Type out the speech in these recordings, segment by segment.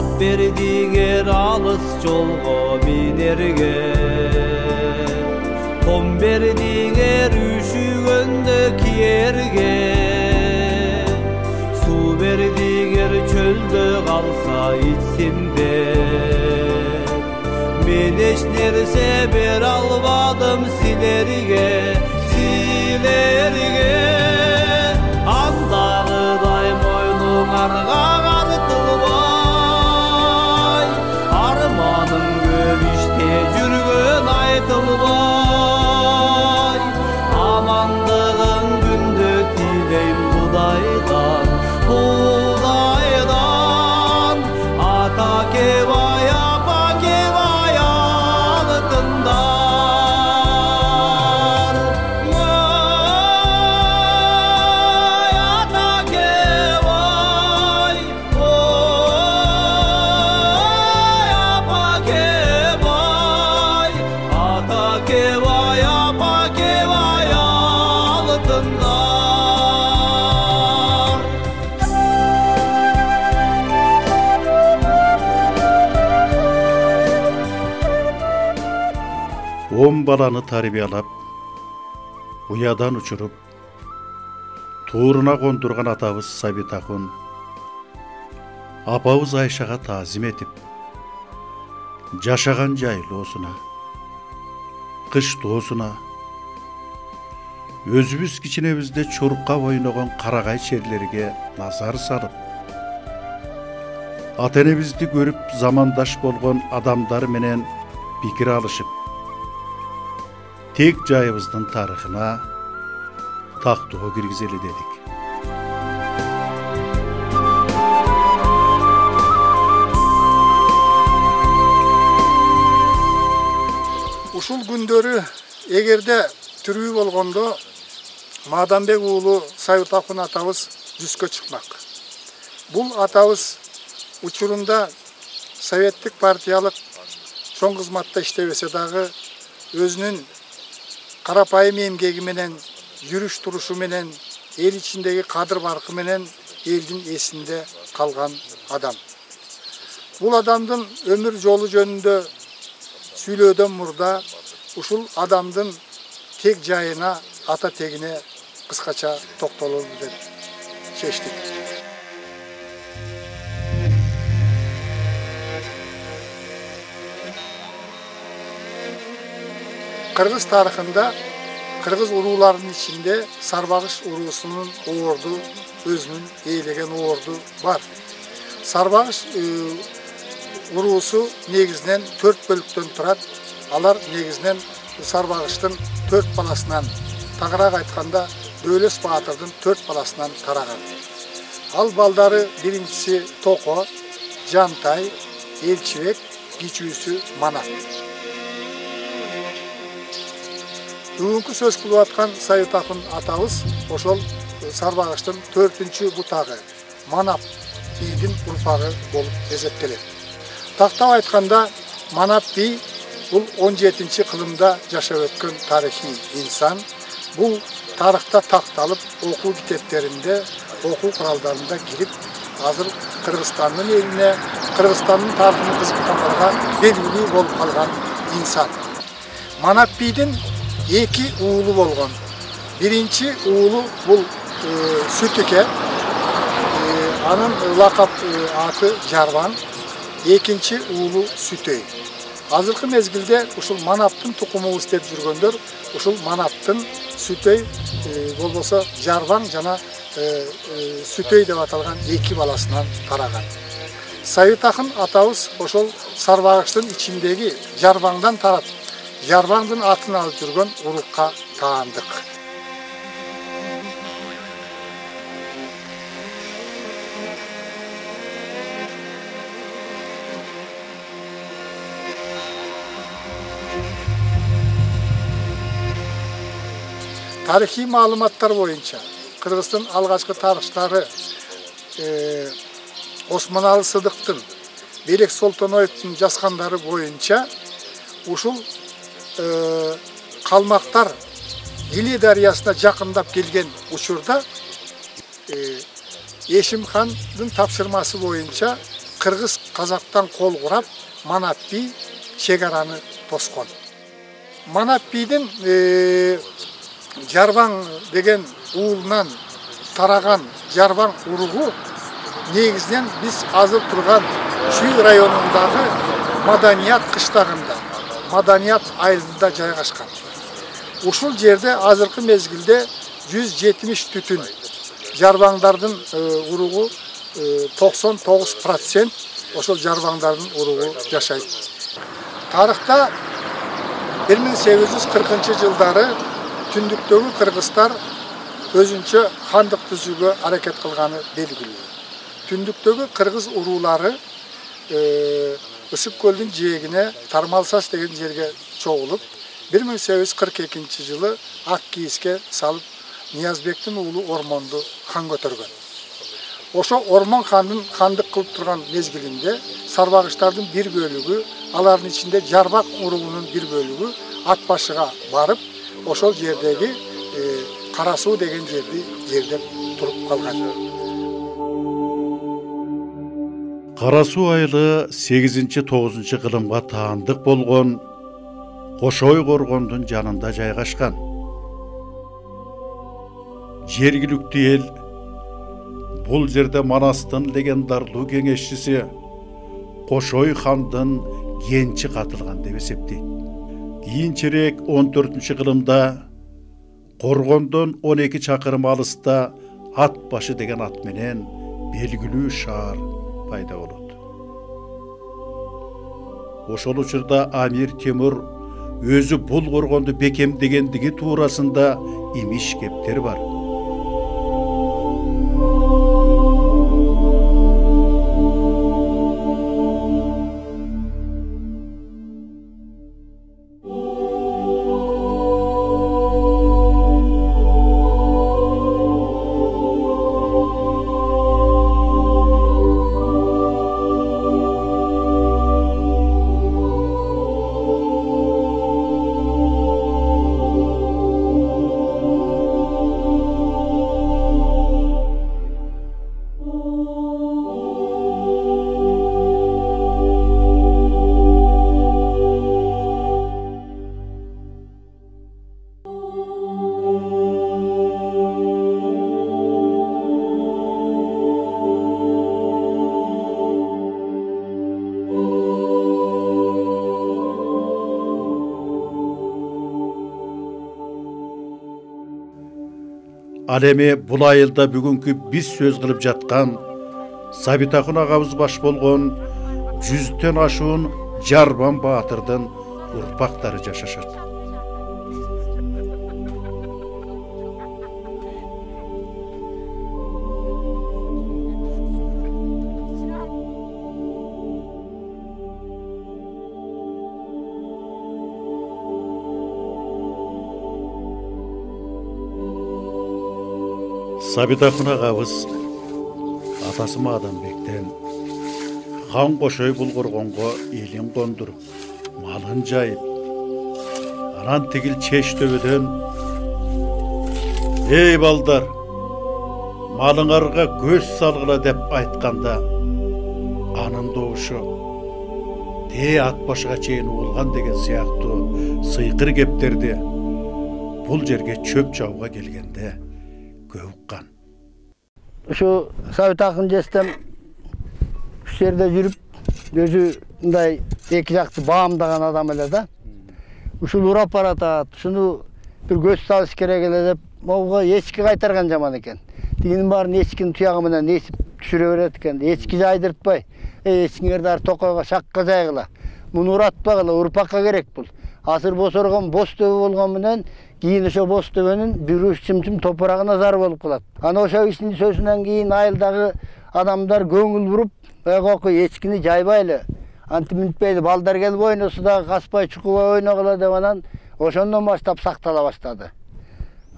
Тап бердиңер алыс жолго минерге, тон бердиңер үшүгөндө киерге, суу бердиңер чөлдө калса ичсем деп. Мен эч нерсе бере албадым силерге, андагыдай мойнуңарга артылбай, арманым көп иште жүргөн айтылбай. Амандыгың күндө тилейм Кудайдан, Кудайдан. Ата кебай, апа кебай алтындар. Ой, ата кебай, ой, апа кебай, ата кебай, апа кебай алтындар. Он баланы тарбиялап, уядан учуруп, тууруна кондурган атабыз Сабитакун, апабыз Айшага таазим этип, жашаган жайлоосуна, кыштоосуна, өзүбүз кичинебизде чурукка ойногон карагай черлерге назар салып, ата энебизди көрүп замандаш болгон адамдар менен пикир алышып, тек жайыбыздын тарыхына тактоо киргизели дедик. Ушул күндөрү эгерде тирүү болгондо Маданбек уулу Сабитакун атабыз жүзгө чыкмак. Бул атабыз учурунда советтик партиялык чоң кызматта иштебесе дагы өзүнүн карапайым эмгеги менен, жүрүш турушу менен, эл ичиндеги кадыр баркы менен элдин эсинде калган адам. Бул адамдын өмүр жолу жөнүндө сүйлөөдөн мурда ушул адамдын тек жайына, ата тегине кыскача токтололу деп чечтик. Кыргыз тарыхында, кыргыз урууларынын ичинде Сарбагыш уруусунун орду, өзүнүн ээлеген орду бар. Сарбагыш уруусу негизинен 4 бөлүктөн турат. Алар негизинен Сарбагыштын 4 баласынан, тагыраак айтканда Дөөлөс Баатырдын 4 баласынан тараган. Ал балдары биринчиси Токо, Жантай, Элчибек, кичүүсү Манап. Бүгүнкү сөз кылып аткан Сабитакун атабыз ошол Сарбагыштын 4-чү бутагы, Манап бийдин урпагы болуп эсептелет. Тактап айтканда, Манап бий бул 17-чи кылымда жашап өткөн тарыхый инсан. Бул тарыхта такталып, окуу китептеринде, окуу куралдарында кирип, азыр Кыргызстандын элине, Кыргызстандын тарыхын кызыктанганга белгилүү болуп калган инсан. Манап бийдин 2 уулу болгон. Биринчи уулу бул Сүтүке, анын лакап аты Жарван. Экинчи уулу Сүтөй. Азыркы мезгилде ушул Манаптын тукумубуз деп жүргөндөр, ушул Манаптын Сүтөй болбосо Жарван жана Сүтөй деп аталган 2 баласынан тараган. Сабитакун атабыз ошол Сарбагыштын ичиндеги Жарваңдан тарап, Жарваңдын атын алып жүргөн урукка таандык. Тарихи маалыматтар боюнча Кыргыздын алгачкы тарыхчылары Осмоналы Сыдыктын, Белек Солтоноевдун жазгандары боюнча ушул калмактар Или дарыясына жакындап келген учурда Эшим хандын тапшырмасы боюнча Кыргыз казактан кол курап Манап би чегараны тоскон. Манап бидин Жарбаң деген уулунан тараган Жарбаң уругу негизден биз азыр турган Чүй районундагы Маданият кыштагында, Маданият айылында жайгашкан. Ушул жерде азыркы мезгилде 170 түтүн. Жарбаңдардын уругу 99% ошол жарбаңдардын уругу жашайт. Тарыхта 1840 жылдары түндүктөгү кыргыздар өзүнчө хандык түзүүгө аракет кылганы белгилүү. Түндүктөгү кыргыз уруулары Ысык көлдүн жээгине Тармалсаш деген жерге чогулуп, 1842 жылы Ак кийиске салып Ниязбектин уулу Ормонду хан көтөргөн. Ошо Ормон хандын хандык кылып турган мезгилинде сарбагыштардын бир бөлүгү, алардын ичинде Жарбак уругунун бир бөлүгү ат башыга барып, ошол жердеги Кара Суу деген жерде туруп калган. Кара Суу айылы 8-9 кылымга таандык болгон Кошой коргондун жанында жайгашкан. Жергиликтүү эл бул жерде Манастын легендарлуу кеңешчиси Кошой хандын кенчи катылган деп эсептейт. Кийинчерээк 14 кылымда Коргондон 12 чакырым алыста Ат башы деген ат менен белгилүү шаар пайда болот. Ошол учурда Амир Темур өзү бул коргонду бекемдегендиги туурасында имиш кептер бар. Ал эми бул айылда бүгүнкү биз сөз кылып жаткан Сабитакун агабыз баш болгон 100төн ашуун Жарбан баатырдын урпактары жашашат. Сабитакун агабыз атасы Маданбектен хан Кошой бул коргонго элин кондуруп, малын жайып, анан тигил Чеч төбөдөн "Эй балдар, малыңарга көз салгыла" деп айтканда, анын добушу ат башыга чейин угулган деген сыяктуу сыйкыр кептерди бул жерге чөп жабууга келгенде көп уккан. Şu Сабитакун жестем уш жерде жүрүп, өзү мындай эки жакты баамдаган адам эле да. Ушул урап баратат, ушуну бир көз салыш керек эле деп, могуга эчки кайтарган жаман экен. Тигинин баарын эчкинин туягы менен эсип түшүрө берет экен. Эчки жайдыртпай, эчкиңерди ар токойго шакка жайгыла. Муну уратпагыла, урпакка керек бул. Азыр босоргон боз төбө болгон менен кийин ошо боз төбөнүн бир чым-чым топурагына зар болуп калат. Ана ошо иштин сөзүнөн кийин айылдагы адамдар көңүл буруп, "Койкой эчкини жайбайлы. Антип мүнтпейли, балдар келип ойносу да каспай чукубай ойногула" деп анан ошондон баштап сактала баштады.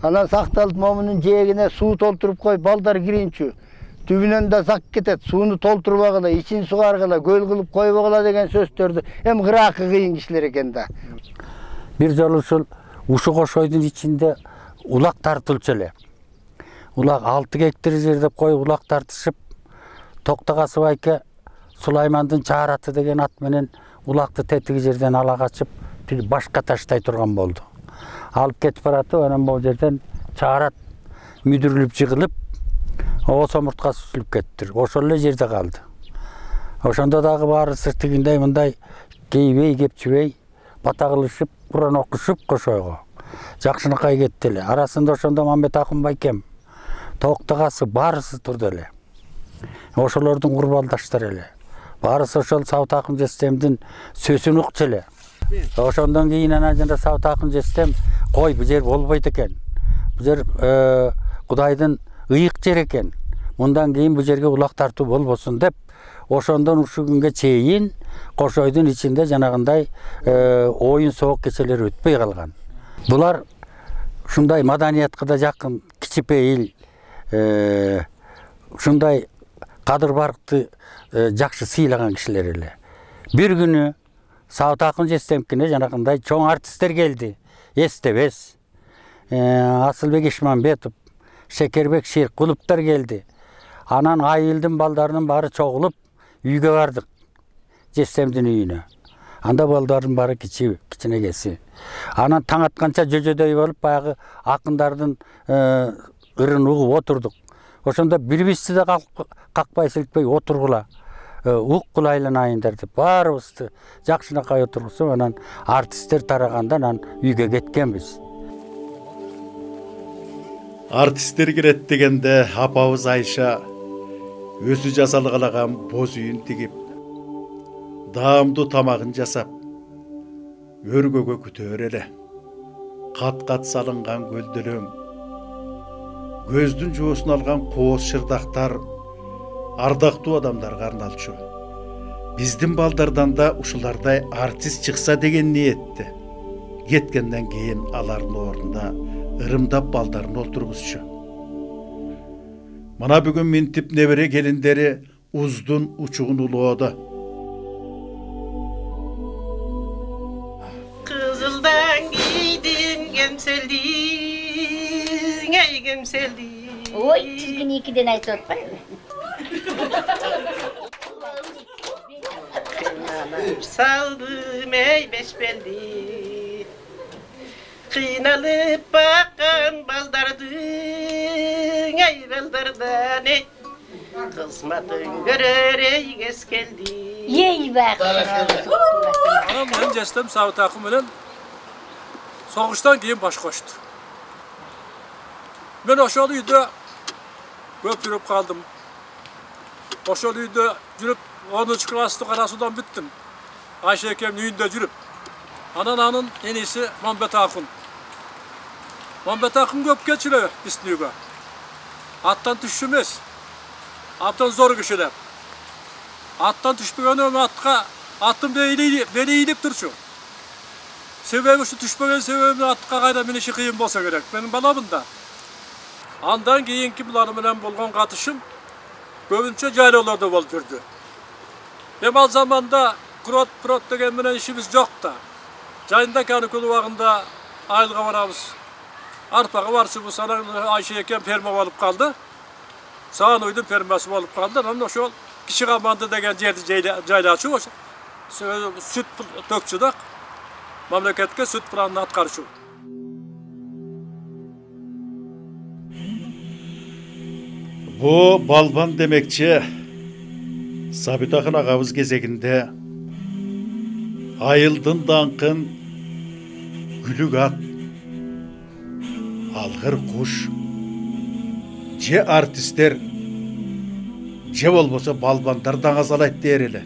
Анан сакталып момунун жээгине суу толтуруп коюп, балдар киринчү. Түбүнөн да зак кетет, сууну толтурбагыла, ичин сугаргыла, көл кылып койбогула деген сөздөрдү эми кыраакы кыйын кишилер экен да. Бир жолу ушу Кошойдун ичинде улак тартылчу эле. Улак 6 гектар жерде коюп улак тартышып, Токтогасов айке Сулаймандын Чаараты деген ат менен улакты тетиги жерден ала качып, башка таштай турган болду. Алып кетип баратып, анан бул жерден Чаарат мүдүрүлүп жыгылып, оос омурткасы үзүлүп кетти. Ошол эле жерде калды. Ошондо дагы баары сыртыгындай мындай кейбей, кепчибей, бата кылышып, Куран окушуп кошойго. Жакшынакай кетти эле. Арасында ошондо Мамбет Акын байкем, Токтогасы баарысы турду эле. Ошолордун курбандаштары эле. Баарысы ошол Сабыт Акын Жестемдин сөзүн укчу эле. Ошондон кийин анан жана Сабыт Акын Жестем кой бу жер болбойт экен. Бу жер Кудайдын ыйык жер экен. Мындан кийин бу жерге улак тартуу болбосун деп, ошондон ушул күнгө чейин кошойдун ичинде жанагындай оюн соок кечелери өтпөй калган. Булар ушундай маданиятка да жакын, кичипейил, ушундай кадыр баркты жакшы сыйлаган кишилер эле. Бир күнү Сабыт Акын Жестемкине жанагындай чоң артисттер келди. Эстебес, Асылбек Ишмамбетов, Шекербек Шеркуловтар келди. Анан айылдын балдарынын баары чогулуп үйгө бардык. Жестемдин үйүнө. Анда балдардын баары кичинегеси. Анан таң атканча жөжөдөй болуп баягы акындардын ырын угуп отурдук. Ошондо бири-бирибизди да какпай силкпей отургула. Уккула айланайындар деп баарыбызды жакшынакай отургусуп, анан артисттер тараганда анан үйгө кеткенбиз. Артисттер кирет дегенде апабыз Айша өзү жасалгалаган боз үйүн тигип, даамдуу тамагын жасап, өргөгө күтөр эле. Кат-кат салынган көлдөлөң, көздүн жоосун алган кооз шырдактар ардактуу адамдарга арналчу. Биздин балдардан да ушулардай артист чыкса деген ниетте. Кеткенден кийин алардын ордуна ырымдап балдарын олтургузчу. Мына бүгүн минтип небере келиндери уздун учугун улоодо. Kızıldan giydim gemseldim, ey gemseldim. Oy, çizgin ikiden ayet otmayın mı? Kınalıp saldım ey beşbeldi, kınalıp bakan baldardın, ey baldardan ey. Kısmatın görür ey geç geldi. Yey bak. Anam benim Jestem Sабыт Акын менен согуштан кийин баш кочту. Мен ошол үйдө көп жүрүп калдым. Ошол үйдө жүрүп 10 класстык кара судан бүттүм. Айша экемдин үйүндө жүрүп. Анан анын эниси Мамбет Акын. Мамбет Акын көп келчү эле биздин үйгө. Аттан түшчү эмес. Абдан зор кишилер. Аттан түшпөгөнүм аттым бeni ийдеп турчу. Себеби ушу түшпөгөн себебим атка кайда миниши кыйын болсо керек. Менин баламын да. Андан кийинки булар менен болгон катышым көбүнчө жайлоолордо болуп жүрдү. Эми ал заманда крот деген менен ишибиз жок да. Жайында каникул убагында айылга барабыз. Арпага барчыбыз, анан Айша экен ферма болуп калды. Саанойдун фермасы болуп калды. Анан ошол Киши Каманды деген жерди жайлачу, сүт төкчү да, мамлекетке сүт планын аткарчу. Бу балбан демекчи Сабыт Акын агабыз кезегинде айылдын даңкын күлүк ат, алгыр куш, же артисттер, же болбосо балбандар даңазалайт дээр эле.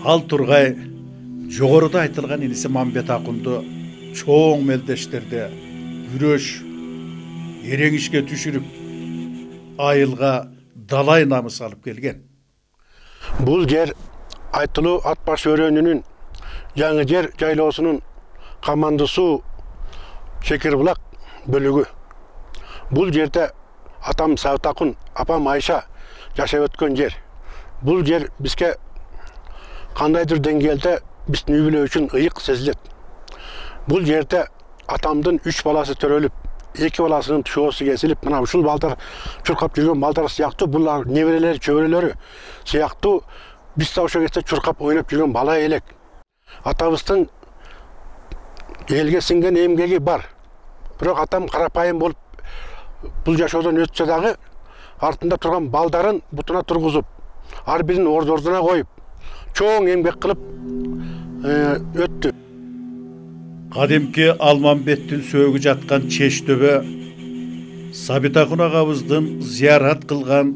Ал тургай жогоруда айтылган иниси Мамбет Акынды чоң мелдештерде күрөш, эреңишке түшүрүп, айылга далай намыс алып келген. Бул жер айтылуу ат баш өрөөнүнүн жаңы жер жайлоосунун Каманды суу Шекербулак бөлүгү. Бул жерде атам Сабыт Акын, апам Айша жашап өткөн жер. Бул жер бизге кандайдыр деңгээлде биздин үй бүлө үчүн ыйык сезилет. Бул жерде атамдын 3 баласы төрөлүп, эки баласынын тüşөөсү кесилип, мына ушул балдар чуркап жүргөн балдар сыяктуу, булар неберелери, чөбөрөлөрү сыяктуу биз да ошо кезде чуркап ойноп жүргөн бала элек. Атабыздын элге сиңген эмгеги бар. Бирок атам карапайым болуп бул жашоодон өтсө дагы артында турган балдарын бутуна тургузуп, ар бирин ордуна коюп, чоң эмгек кылып өттү. Кадимки Алмамбеттин сөөгү жаткан Чештөбө Сабитакун агабыздын зыярат кылган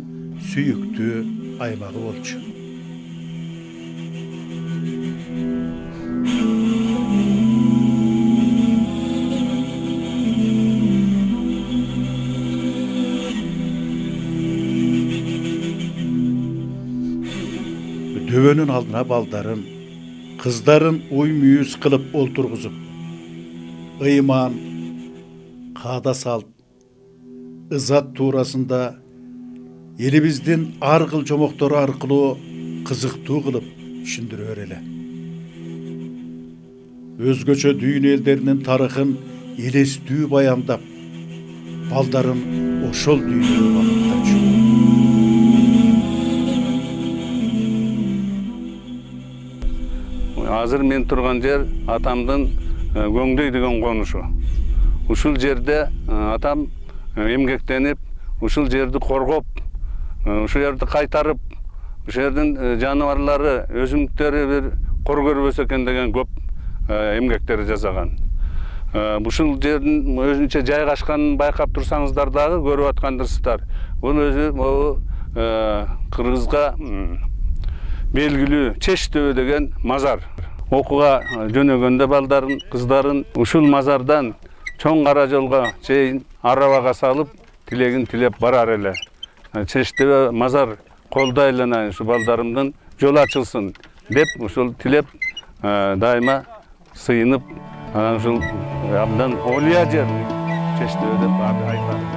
сүйүктүү аймагы болчу. Дөбөнүн алдына балдарын, кыздарын уй-мүйүз кылып олтургузуп, ыйман, каада салт, ызат туурасында элибиздин ар кыл жомоктору аркылуу кызыктуу кылып түшүндүрөр эле. Өзгөчө дүйнө элдеринин тарыхын элестүү баяндап, балдарын ошол дүйнөгө багыттачу. Азыр мен турган жер атамдын Көңдөй деген конушу. Ушул жерде атам эмгектенип, ушул жерди коргоп, ушул жерди кайтарып, ушул жердин жаныбарлары, өсүмдүктөрү бир кор көрбөсө экен деген көп эмгектер жасаган. Ушул жердин өзүнчө жайгашканын байкап турсаңыздар дагы көрүп аткандырсыздар. Бул өзү кыргызга белгилүү Чештөбө деген мазар. Окуга жөнөгөндө балдарын, кыздарын ушул мазардан чоң кара жолго чейин арабага салып, тилегин тилеп барар эле. Чештөбө мазар колдой эле ушу балдарымдын жол ачылсын деп ушул тилеп дайыма сыйынып, ушул абдан олия жер Чештөбө деп айтат.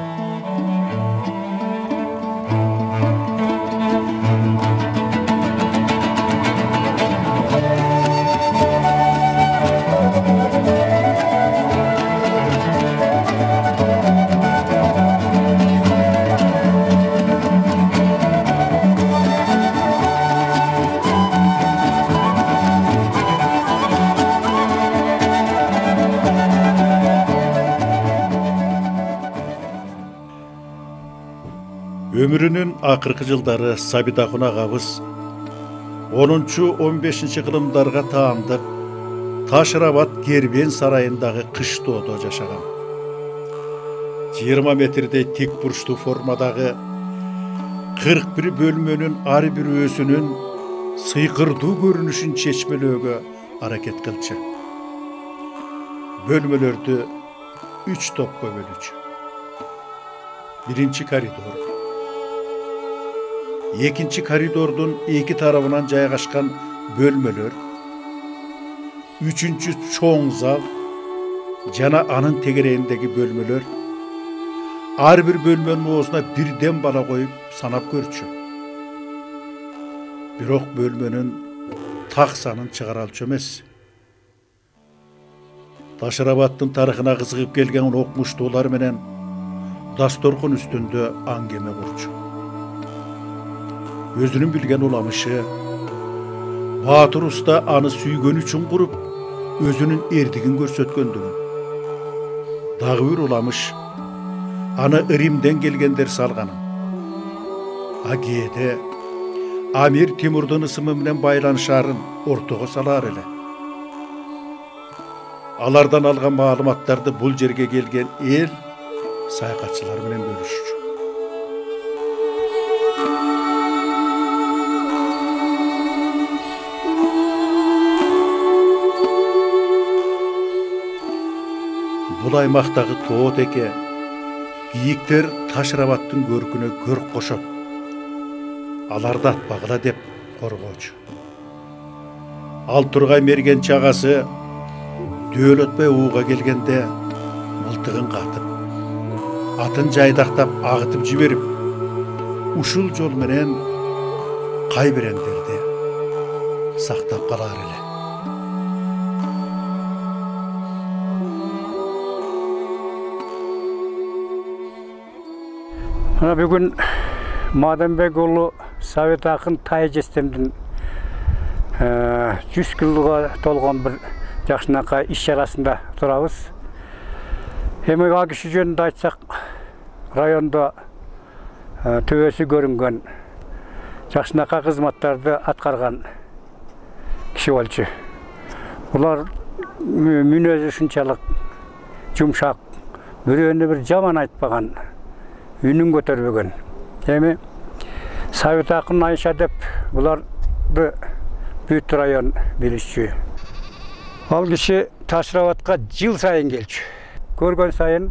Ömrünün akırkı жылдары Сабитакун агабыз 10-15 кылымдарга таандык Ташырабад Кербен сарайындагы кыштоодо жашаган. 20 метрдей тик бурчтуу формадагы 41 бөлмөнүн ар бир өсүнүн сыйкырдуу көрүнүшүн чечмелөөгө аракет кылчу. Бөлмөлөрдү 3 топко бөлүчү. Биринчи коридор. Экинчи коридордун эки тарабынан жайгашкан бөлмөлөр. Үчүнчү чоң зал жана анын тегерегиндеги бөлмөлөр. Ар бир бөлмөнүн оозуна бирден бала коюп санап көрчү. Бирок бөлмөнүн так санын чыгара алчу эмес. Ташырабаддын тарыхына кызыгып келген окумуштуулар менен дасторкон үстүндө аңгеме курчу. Өзүнүн билген уламышы, Баатыр уста аны сүйгөн үчүн куруп, өзүнүн эрдигин көрсөткөндүгүн. Дагы бир уламыш, аны Римден келгендер салганын. Кээде Амир Тимурдун ысымы менен байланышарын ортого салар эле. Алардан алган маалыматтарды бул жерге келген эл саякатчылар менен бөлүшчү. Бул аймактагы тоо теке кийиктер Ташырабаддын көркүнө көрк кошот. Аларды атпагыла деп коргоочу. Ал тургай мерген чагасы дөөл өтпөй ууга келгенде мылтыгын катып, атын жайдактап агытып жиберип, ушул жол менен кайбирендерди сактап калар эле. Мына бүгін Мадамбек ұлы Совет ақын тай жестемдің 100 жылға толған бір жақшынақай іс шарасында тұрабыз. Емек кіші жөнінде айтсақ, районда төбесі көрінген жақшынақа қызматтарды атқарған кіші болчу. Олар мүнөзү ушунчалык жумшак, бирөөнү бір жаман айтпаған, үнүн көтөрбөгөн. Эми Совет акын Айша деп буларды бүт район билишчү. Ал киши Ташрабатка жыл сайын келчү. Көргөн сайын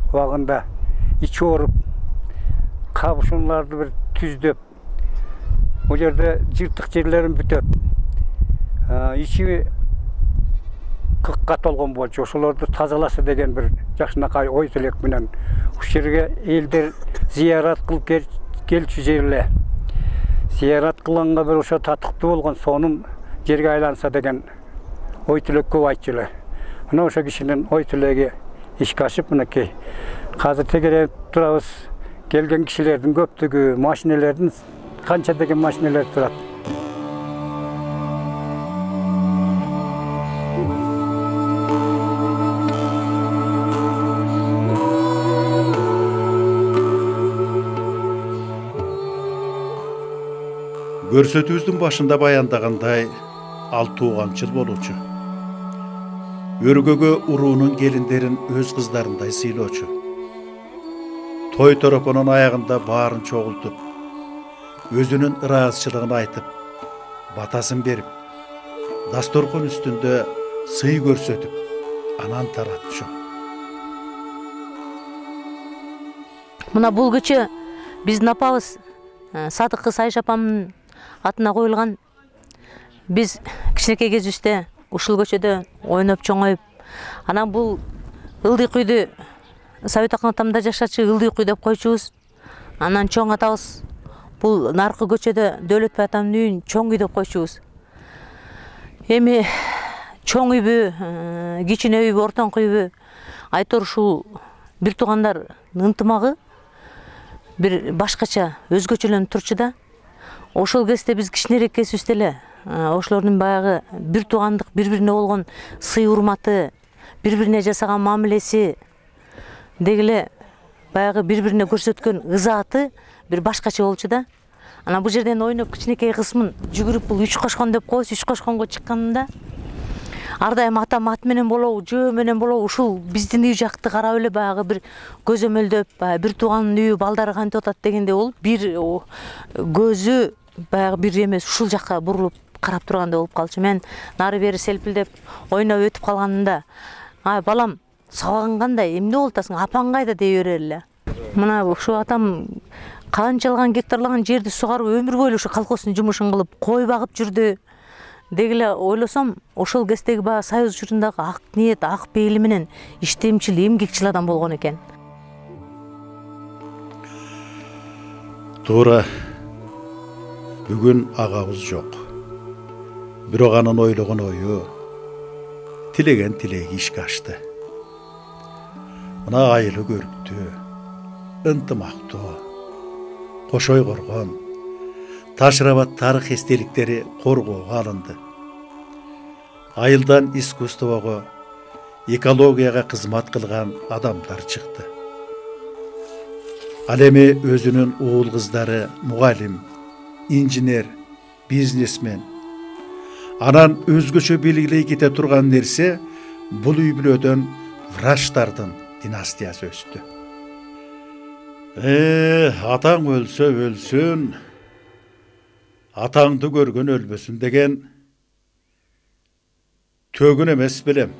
убагында ичи ооруп, кабышууларды бір түздөп, ол жерде жыртык жерлерин бүтөп, ичи кыкка толгон болчу. Ошолорду тазаласа деген бір жакшынакай ой тилек менен ушул жерге элдер зыярат кылып келчү жерле. Зыярат кылганга бір ошо татыктуу болгон сонун жерге айланса деген ой тилек көп айтчылар. Мына ошо кишинин ой тилеги ишке ашып, мынакей азыр тегеренип турабыз. Келген кишилердин көптүгү, машинелердин канча деген машинелер турат. Көрсөтүүбүздүн башында баяндагандай, 6 жыл болучу. Өргөгө уруунун келиндерин өз кыздарындай сыйлоочу. Той торопонун аягында баарын чогултуп, өзүнүн ыраазычылыгын айтып, батасын берип, дасторкон үстүндө сый көрсөтүп, анан таратчу. Мына бул көчө биздин апабыз Садык кыз Айша апамдын атына коюлган. Биз кичинекей кезибизде ушул көчөдө ойноп чоңоюп, анан бул ылдый күйдү Совет акын атамда жашачы ылдый күй деп койчубуз. Анан чоң атабыз бул наркы көчөдө Дөөлөтбай атамдын үйүн чоң үй деп койчубуз. Эми чоң үйбү, кичине үйбү, ортоңку үйбү, айтор ушул бир туугандар ынтымагы бир башкача өзгөчөлөнүп турчу да. Ошол кезде биз кичинерээк кезибизде эле ошолордун баягы бир туугандык, бири-бирине болгон сый урматы, бири-бирине жасаган мамилеси, дегиле баягы бири-бирине көрсөткөн ызааты бир башкача болчу да. Анан бул жерден ойноп кичинекей кызмын жүгүрүп бул 3 кошкон деп коебуз, 3 кошконго чыкканымда ар дайым атам ат менен болобу, жөө менен болобу, ушул биздин үй жакты карап эле баягы бир көзөмөлдөп, бир туугандын үйү балдары кантип атат дегенде болуп, бир көзү баягы бир эмес ушул жакка бурулуп карап тургандай болуп калчу. Мен нары бери селпилдеп ойноп өтүп калганымда, "Ай балам, сабагың кандай? Эмне болуп атасың? Апаң кайда?" дей берер эле. Мына ушу атам канчалган гектарлаган жерди сугарып өмүр бою ушу колхоздун жумушун кылып, кой багып жүрдү. Дегиле ойлосом, ошол кездеги баягы союз учурундагы ак ниет, ак пейили менен иштемчил, эмгекчил адам болгон экен. Туура. Бүгүн агабыз жок. Бирок анын ойлогон ою, тилеген тилеги ишке ашты. Мына айылы көрүктүү, ынтымактуу, кошой коргон, Ташрабат тарых эстеликтери коргоого алынды. Айылдан искусствого, экологияга кызмат кылган адамдар чыкты. Ал эми өзүнүн уул кыздары мугалим, инженер, бизнесмен. Анан өзгөчө белгилей кете турган нерсе бул үй бүлөдөн врачтардын династиясы өстү. Атаң өлсө өлсүн, атаңды көргөн өлбөсүн деген төгүн эмес белем.